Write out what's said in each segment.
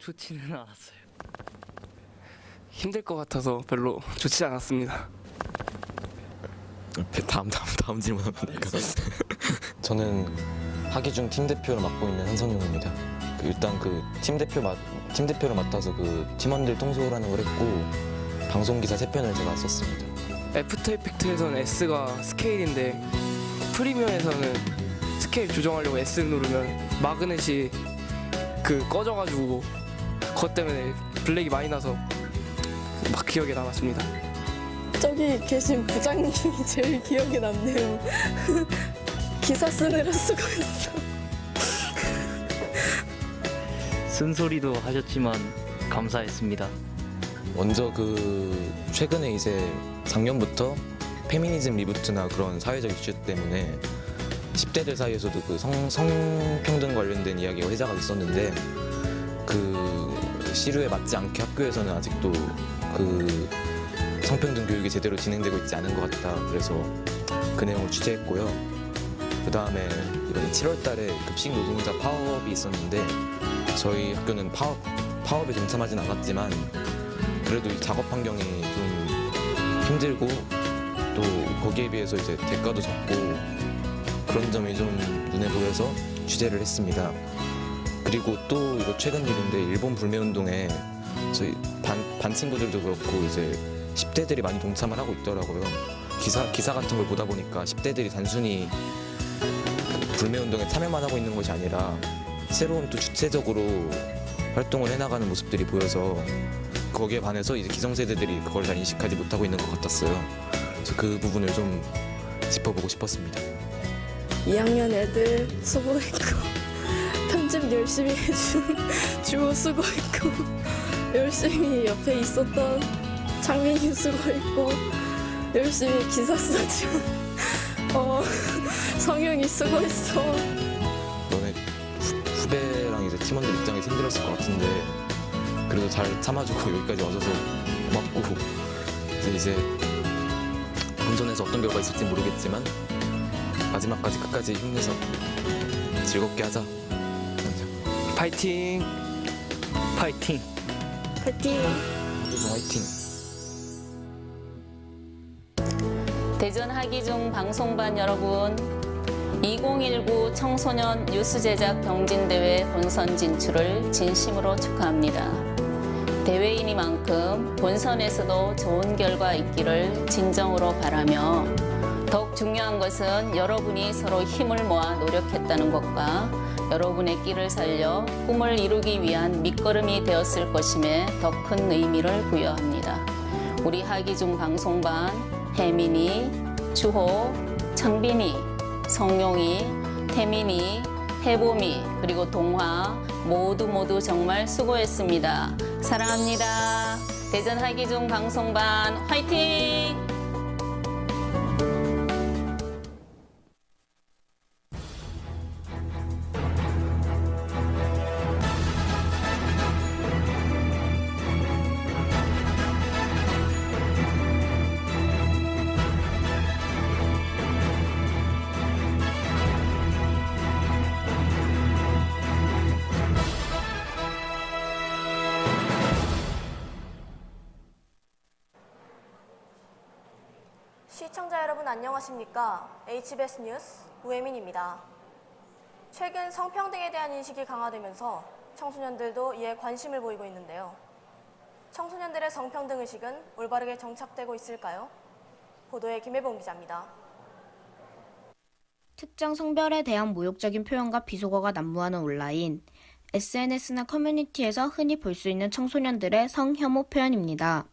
좋지는 않았어요. 힘들 것 같아서 별로 좋지 않았습니다. 다음 질문하면 될까? 저는 하기중 팀 대표를 맡고 있는 한성용입니다. 일단 팀 대표를 맡아서 팀원들 통솔하는 걸 했고 방송 기사 3편을 제가 썼습니다. 애프터 이펙트에서는 S가 스케일인데 프리미어에서는 스케일 조정하려고 S 누르면 마그넷이 꺼져가지고 그것 때문에 블랙이 많이 나서 막 기억에 남았습니다. 저기 계신 부장님이 제일 기억에 남네요. 기사 쓰느라 수고했어. 쓴소리도 하셨지만 감사했습니다. 먼저 최근에 이제 작년부터 페미니즘 리부트나 그런 사회적 이슈 때문에 10대들 사이에서도 성평등 관련된 이야기가 회자가 있었는데 시류에 맞지 않게 학교에서는 아직도 성평등 교육이 제대로 진행되고 있지 않은 것 같다. 그래서 그 내용을 취재했고요. 그 다음에 이번에 7월 달에 급식 노동자 파업이 있었는데 저희 학교는 파업에 동참하진 않았지만 그래도 이 작업 환경이 좀 힘들고 또 거기에 비해서 이제 대가도 적고 그런 점이 좀 눈에 보여서 취재를 했습니다. 그리고 또 이거 최근 일인데 일본 불매운동에 저희 반 친구들도 그렇고 이제 10대들이 많이 동참을 하고 있더라고요. 기사 같은 걸 보다 보니까 10대들이 단순히 불매운동에 참여만 하고 있는 것이 아니라 새로운 또 주체적으로 활동을 해나가는 모습들이 보여서 거기에 반해서 이제 기성세대들이 그걸 잘 인식하지 못하고 있는 것 같았어요. 그래서 그 부분을 좀 짚어보고 싶었습니다. 2학년 애들 수고했고 편집 열심히 해준 주호 수고했고 열심히 옆에 있었던 장민이 수고했고 열심히 기사 써준 성윤이 수고했어. 너네 후배랑 이제 팀원들 입장에서 힘들었을 것 같은데 그래도 잘 참아주고 여기까지 와줘서 고맙고 이제 본선에서 어떤 결과가 있을지 모르겠지만 마지막까지 끝까지 힘내서 즐겁게 하자. 파이팅! 파이팅! 파이팅! 화이팅! 대전 하기중 방송반 여러분, 2019 청소년 뉴스 제작 경진대회 본선 진출을 진심으로 축하합니다. 대회이니만큼 본선에서도 좋은 결과 있기를 진정으로 바라며 더욱 중요한 것은 여러분이 서로 힘을 모아 노력했다는 것과 여러분의 끼를 살려 꿈을 이루기 위한 밑거름이 되었을 것임에 더 큰 의미를 부여합니다. 우리 하기중 방송반 혜민이, 주호, 창빈이, 성용이, 태민이, 태봄이 그리고 동화 모두 정말 수고했습니다. 사랑합니다. 대전 하기중 방송반 화이팅! 시청자 여러분 안녕하십니까? HBS 뉴스 우혜민입니다. 최근 성평등에 대한 인식이 강화되면서 청소년들도 이에 관심을 보이고 있는데요. 청소년들의 성평등 의식은 올바르게 정착되고 있을까요? 보도에 김혜봉 기자입니다. 특정 성별에 대한 모욕적인 표현과 비속어가 난무하는 온라인, SNS나 커뮤니티에서 흔히 볼 수 있는 청소년들의 성혐오 표현입니다.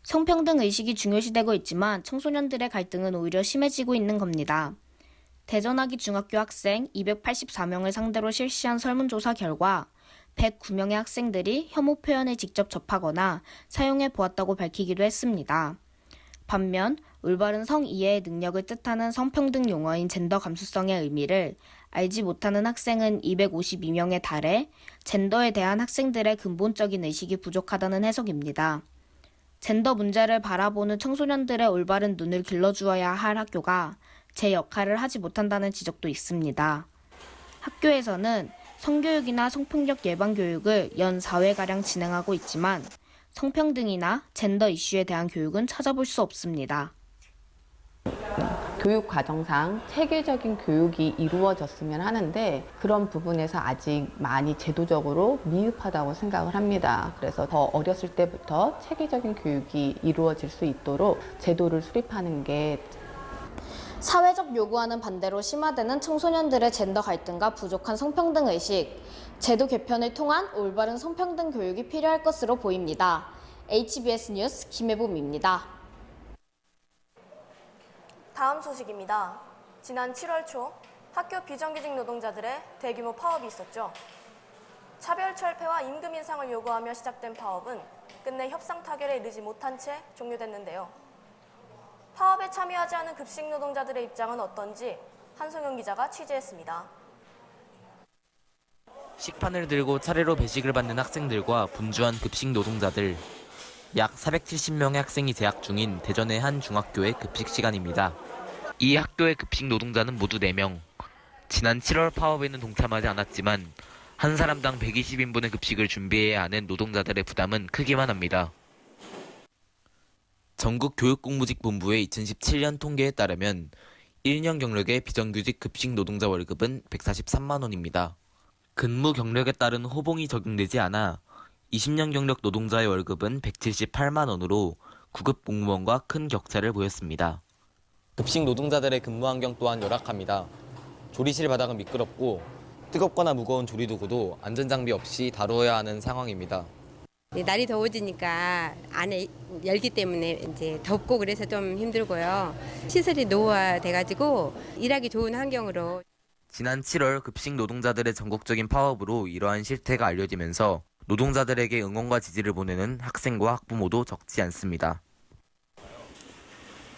성평등 의식이 중요시되고 있지만 청소년들의 갈등은 오히려 심해지고 있는 겁니다. 대전하기 중학교 학생 284명을 상대로 실시한 설문조사 결과 109명의 학생들이 혐오 표현을 직접 접하거나 사용해 보았다고 밝히기도 했습니다. 반면 올바른 성이해의 능력을 뜻하는 성평등 용어인 젠더 감수성의 의미를 알지 못하는 학생은 252명에 달해 젠더에 대한 학생들의 근본적인 의식이 부족하다는 해석입니다. 젠더 문제를 바라보는 청소년들의 올바른 눈을 길러주어야 할 학교가 제 역할을 하지 못한다는 지적도 있습니다. 학교에서는 성교육이나 성폭력 예방 교육을 연 4회가량 진행하고 있지만 성평등이나 젠더 이슈에 대한 교육은 찾아볼 수 없습니다. 교육 과정상 체계적인 교육이 이루어졌으면 하는데 그런 부분에서 아직 많이 제도적으로 미흡하다고 생각을 합니다. 그래서 더 어렸을 때부터 체계적인 교육이 이루어질 수 있도록 제도를 수립하는 게 사회적 요구와는 반대로 심화되는 청소년들의 젠더 갈등과 부족한 성평등 의식, 제도 개편을 통한 올바른 성평등 교육이 필요할 것으로 보입니다. HBS 뉴스 김혜봄입니다. 다음 소식입니다. 지난 7월 초 학교 비정규직 노동자들의 대규모 파업이 있었죠. 차별 철폐와 임금 인상을 요구하며 시작된 파업은 끝내 협상 타결에 이르지 못한 채 종료됐는데요. 파업에 참여하지 않은 급식 노동자들의 입장은 어떤지 한송영 기자가 취재했습니다. 식판을 들고 차례로 배식을 받는 학생들과 분주한 급식 노동자들. 약 470명의 학생이 재학 중인 대전의 한 중학교의 급식 시간입니다. 이 학교의 급식 노동자는 모두 4명. 지난 7월 파업에는 동참하지 않았지만 한 사람당 120인분의 급식을 준비해야 하는 노동자들의 부담은 크기만 합니다. 전국교육공무직본부의 2017년 통계에 따르면 1년 경력의 비정규직 급식 노동자 월급은 143만 원입니다. 근무 경력에 따른 호봉이 적용되지 않아 20년 경력 노동자의 월급은 178만 원으로 구급 공무원과 큰 격차를 보였습니다. 급식 노동자들의 근무 환경 또한 열악합니다. 조리실 바닥은 미끄럽고 뜨겁거나 무거운 조리도구도 안전장비 없이 다루어야 하는 상황입니다. 날이 더워지니까 안에 열기 때문에 이제 덥고 그래서 좀 힘들고요. 시설이 노후화돼가지고 일하기 좋은 환경으로. 지난 7월 급식 노동자들의 전국적인 파업으로 이러한 실태가 알려지면서 노동자들에게 응원과 지지를 보내는 학생과 학부모도 적지 않습니다.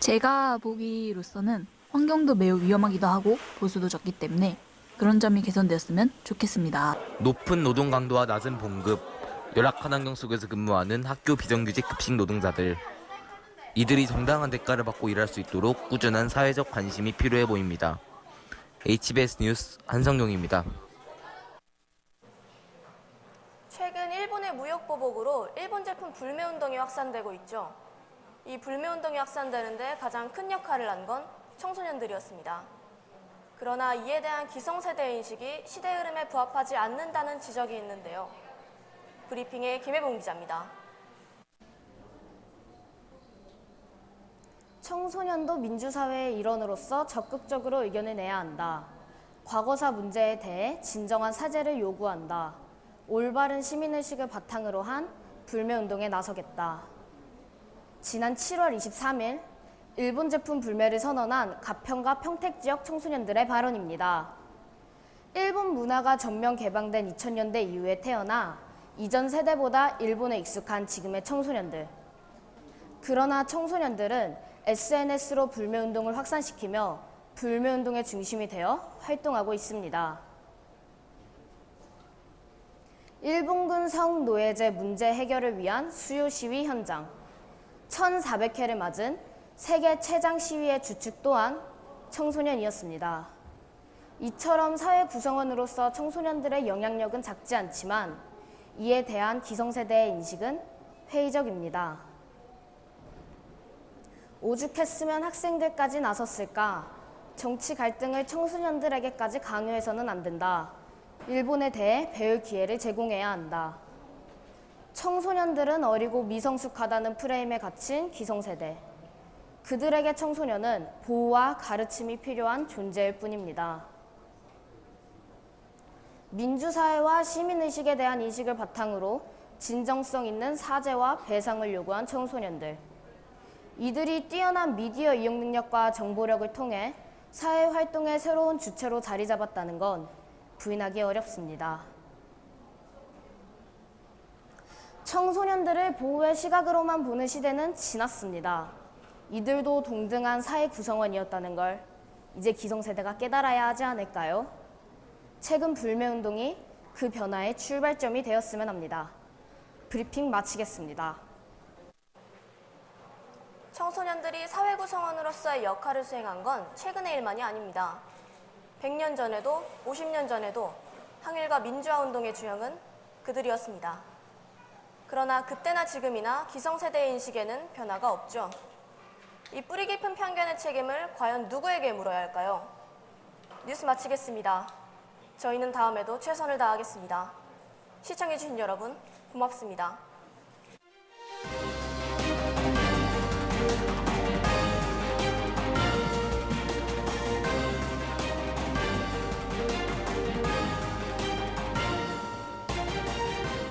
제가 보기로서는 환경도 매우 위험하기도 하고 보수도 적기 때문에 그런 점이 개선되었으면 좋겠습니다. 높은 노동 강도와 낮은 봉급, 열악한 환경 속에서 근무하는 학교 비정규직 급식 노동자들. 이들이 정당한 대가를 받고 일할 수 있도록 꾸준한 사회적 관심이 필요해 보입니다. HBS 뉴스 한성용입니다. 최근 일본의 무역 보복으로 일본 제품 불매 운동이 확산되고 있죠. 이 불매 운동이 확산되는데 가장 큰 역할을 한 건 청소년들이었습니다. 그러나 이에 대한 기성세대 인식이 시대 흐름에 부합하지 않는다는 지적이 있는데요. 브리핑의 김혜봉 기자입니다. 청소년도 민주사회의 일원으로서 적극적으로 의견을 내야 한다. 과거사 문제에 대해 진정한 사죄를 요구한다. 올바른 시민의식을 바탕으로 한 불매운동에 나서겠다. 지난 7월 23일 일본 제품 불매를 선언한 가평과 평택 지역 청소년들의 발언입니다. 일본 문화가 전면 개방된 2000년대 이후에 태어나 이전 세대보다 일본에 익숙한 지금의 청소년들. 그러나 청소년들은 SNS로 불매운동을 확산시키며 불매운동의 중심이 되어 활동하고 있습니다. 일본군 성노예제 문제 해결을 위한 수요 시위 현장. 1,400회를 맞은 세계 최장 시위의 주축 또한 청소년이었습니다. 이처럼 사회 구성원으로서 청소년들의 영향력은 작지 않지만 이에 대한 기성세대의 인식은 회의적입니다. 오죽했으면 학생들까지 나섰을까? 정치 갈등을 청소년들에게까지 강요해서는 안 된다. 일본에 대해 배울 기회를 제공해야 한다. 청소년들은 어리고 미성숙하다는 프레임에 갇힌 기성세대. 그들에게 청소년은 보호와 가르침이 필요한 존재일 뿐입니다. 민주사회와 시민의식에 대한 인식을 바탕으로 진정성 있는 사죄와 배상을 요구한 청소년들. 이들이 뛰어난 미디어 이용 능력과 정보력을 통해 사회활동의 새로운 주체로 자리 잡았다는 건 부인하기 어렵습니다. 청소년들을 보호의 시각으로만 보는 시대는 지났습니다. 이들도 동등한 사회 구성원이었다는 걸 이제 기성세대가 깨달아야 하지 않을까요? 최근 불매운동이 그 변화의 출발점이 되었으면 합니다. 브리핑 마치겠습니다. 청소년들이 사회 구성원으로서의 역할을 수행한 건 최근의 일만이 아닙니다. 100년 전에도 50년 전에도 항일과 민주화 운동의 주역은 그들이었습니다. 그러나 그때나 지금이나 기성세대의 인식에는 변화가 없죠. 이 뿌리 깊은 편견의 책임을 과연 누구에게 물어야 할까요? 뉴스 마치겠습니다. 저희는 다음에도 최선을 다하겠습니다. 시청해주신 여러분 고맙습니다.